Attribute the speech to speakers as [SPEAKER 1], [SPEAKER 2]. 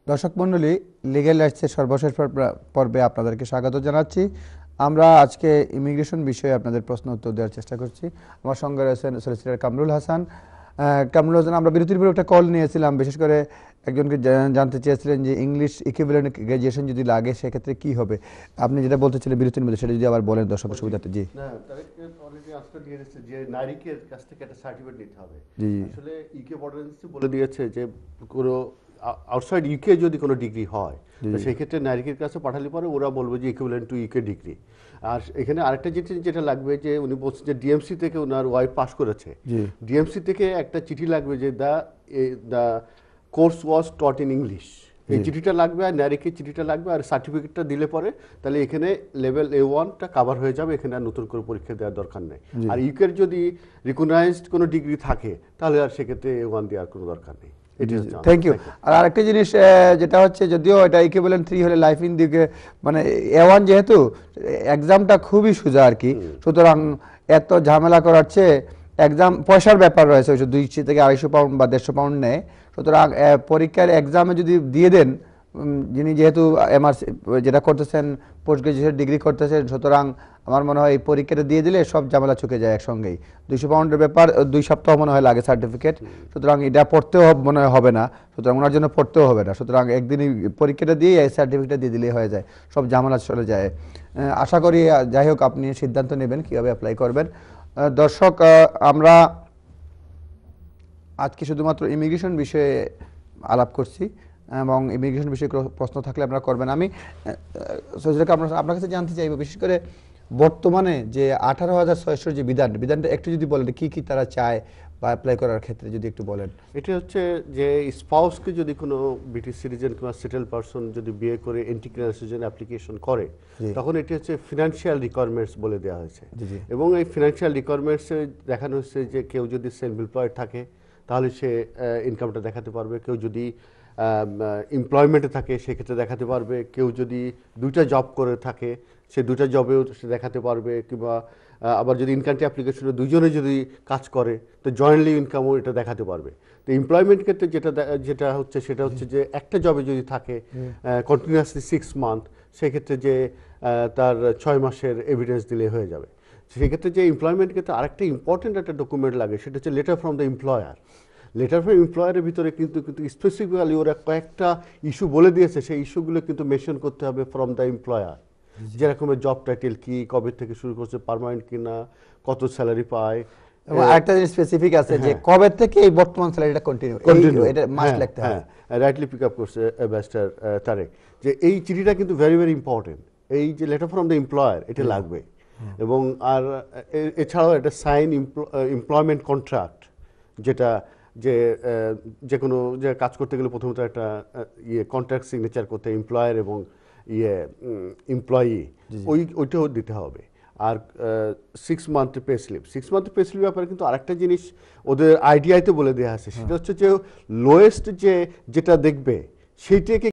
[SPEAKER 1] দর্শক মণ্ডলী, লিগ্যাল রাইটসের সর্বশেষ পর্বে আপনাদেরকে স্বাগত জানাচ্ছি। আমরা আজকে ইমিগ্রেশন বিষয়ে আপনাদের প্রশ্ন উত্তর দেওয়ার চেষ্টা করছি। আমার সঙ্গে রয়েছেন সলিসিটর কামরুল হাসান। আমরা বিরতির পরে একটা কল নিয়েছিলাম, বিশেষ করে একজনকে জানতে চেয়েছিলেন যে ইংলিশ ইকুইভ্যালেন্ট গ্র্যাজুয়েশন যদি লাগে সেক্ষেত্রে কি হবে। আপনি যেটা বলতেছিলেন বিরতির মধ্যে সেটা যদি আবার বলেন দর্শক সুবিধাতে। জি
[SPEAKER 2] না, তাদেরকে অলরেডি আনসার দিয়ে দিচ্ছে যে নারীকের কাছ থেকে একটা সার্টিফিকেট নিতে হবে।
[SPEAKER 1] জি
[SPEAKER 2] আসলে ইউকে বর্ডার এজেন্সি বলে দিয়েছে যে কোনো আউটসাইড ইউকে যদি কোনো ডিগ্রি হয় তো সেই ক্ষেত্রে নারীকের কাছে পাঠালে পরে ওরা বলবে যে ইকুইভ্যালেন্ট টু ইউকে ডিগ্রি। আর এখানে আরেকটা যেটা লাগবে, যে উনি বলছেন যে ডিএমসি থেকে ওনার ওয়াইফ পাস করেছে, ডিএমসি থেকে একটা চিঠি লাগবে যে the course was taught in English, এই চিঠিটা লাগবে, আর নারীকে চিঠিটা লাগবে, আর সার্টিফিকেটটা দিলে পরে তাহলে এখানে লেভেল A1টা কাভার হয়ে যাবে, এখানে আর নতুন করে পরীক্ষা দেওয়ার দরকার নেই। আর ইউকের যদি রিকগনাইজড কোনো ডিগ্রি থাকে তাহলে আর সেক্ষেত্রে A1 দেওয়ার কোনো দরকার নেই।
[SPEAKER 1] Thank you. আর আরেকটা জিনিস যেটা হচ্ছে, যদিও এটা ইকুইভ্যালেন্ট 3 হলে লাইফ ইন দিকে মানে A1 যেহেতু এক্সামটা খুবই সোজা আর কি, সুতরাং এত ঝামেলা করার চেয়ে এক্সাম পয়সার ব্যাপার রয়েছে, 200 থেকে 250 পাউন্ড বা 150 পাউন্ড নেয়। সুতরাং পরীক্ষার এক্সামে যদি দিয়ে দেন, যিনি যেহেতু এমআরসি যেটা করতেছেন পোস্ট গ্রাজুয়েশন ডিগ্রি করতেছেন, সুতরাং আমার মনে হয় এই পরীক্ষাটা দিয়ে দিলে সব ঝামেলা চুকে যায় একসঙ্গেই। 200 পাউন্ডের ব্যাপার, 2 সপ্তাহ মনে হয় লাগে সার্টিফিকেট, সুতরাং এটা পড়তেও মনে হয় হবে না, সুতরাং ওনার জন্য পড়তেও হবে না। সুতরাং একদিনই পরীক্ষাটা দিয়ে এই সার্টিফিকেটটা দিয়ে দিলেই হয়ে যায়, সব ঝামেলা চলে যায়। আশা করি যাই হোক আপনি সিদ্ধান্ত নেবেন কীভাবে অ্যাপ্লাই করবেন। দর্শক, আমরা আজকে শুধুমাত্র ইমিগ্রেশন বিষয়ে আলাপ করছি এবং ইমিগ্রেশন বিষয়ে প্রশ্ন থাকলে আপনারা করবেন। আমি আপনার কাছে জানতে চাইব, বিশেষ করে বর্তমানে যে 18,600 যে বিধানটা একটু যদি বলেন কি কি তারা চায় বা অ্যাপ্লাই করার ক্ষেত্রে যদি একটু বলেন।
[SPEAKER 2] এটা হচ্ছে যে স্পাউসকে যদি কোনো ব্রিটিশ সিটিজেন কিংবা সেটেল পারসন যদি বিয়ে করে এন্টি ক্লিয়ারেন্সের জন্য অ্যাপ্লিকেশন করে, তখন এটি হচ্ছে ফিনান্সিয়াল রিকোয়ারমেন্টস বলে দেওয়া হয়েছে। এবং এই ফিনান্সিয়াল রিকোয়ারমেন্টসে দেখানো হচ্ছে যে কেউ যদি সেলফ এমপ্লয়েড থাকে তাহলে সে ইনকামটা দেখাতে পারবে, কেউ যদি এমপ্লয়মেন্টে থাকে সেক্ষেত্রে দেখাতে পারবে, কেউ যদি 2টা জব করে থাকে সে 2টা জবেও সে দেখাতে পারবে, কিংবা আবার যদি ইনকামটি অ্যাপ্লিকেশনে দুজনে যদি কাজ করে তো জয়েন্টলি ইনকামও এটা দেখাতে পারবে। তো এমপ্লয়মেন্ট ক্ষেত্রে যেটা হচ্ছে সেটা হচ্ছে যে একটা জবে যদি থাকে কন্টিনিউয়াসলি 6 মান্থ, সেক্ষেত্রে যে তার 6 মাসের এভিডেন্স দিলে হয়ে যাবে। সেক্ষেত্রে যে এমপ্লয়মেন্ট ক্ষেত্রে আরেকটা ইম্পর্টেন্ট একটা ডকুমেন্ট লাগে, সেটা হচ্ছে letter from the employer. Letter from এমপ্লয়ারের ভিতরে কিন্তু স্পেসিফিক্যালি ওরা কয়েকটা ইস্যু বলে দিয়েছে, সেই ইস্যুগুলো কিন্তু মেনশন করতে হবে ফ্রম দ্য এমপ্লয়ার। যেরকমের জব টাইটেল কি, কবে থেকে শুরু করছে, পার্মানেন্ট কিনা, কত স্যালারি পায়,
[SPEAKER 1] এবং আরেকটা জিনিস স্পেসিফিক আছে যে কবে থেকে এই বর্তমান স্যালারিটা কন্টিনিউ, এটা মাস্ট লিখতে হবে।
[SPEAKER 2] রাইটলি পিক আপ করছে ব্যারিস্টার তারেক, যে এই চিঠিটা কিন্তু ভেরি ভেরি ইম্পর্টেন্ট। এই যে লেটার ফ্রম দ্য এমপ্লয়ার এটা লাগবে। এবং আর এছাড়াও একটা সাইন এমপ্লয়মেন্ট কন্ট্রাক্ট, যেটা যে কোনো যে কাজ করতে গেলে প্রথমত একটা কন্ট্রাক্ট সিগনেচার করতে এমপ্লয়ার এবং এমপ্লয়ি, ওইটাও দিতে হবে। আর 6 month pay slip, 6 month pay slip ব্যাপারে কিন্তু আরেকটা জিনিস ওদের আইডিয়াতে বলে দেওয়া আছে, সেটা হচ্ছে যে লোয়েস্ট যেটা দেখবে সেইটাকে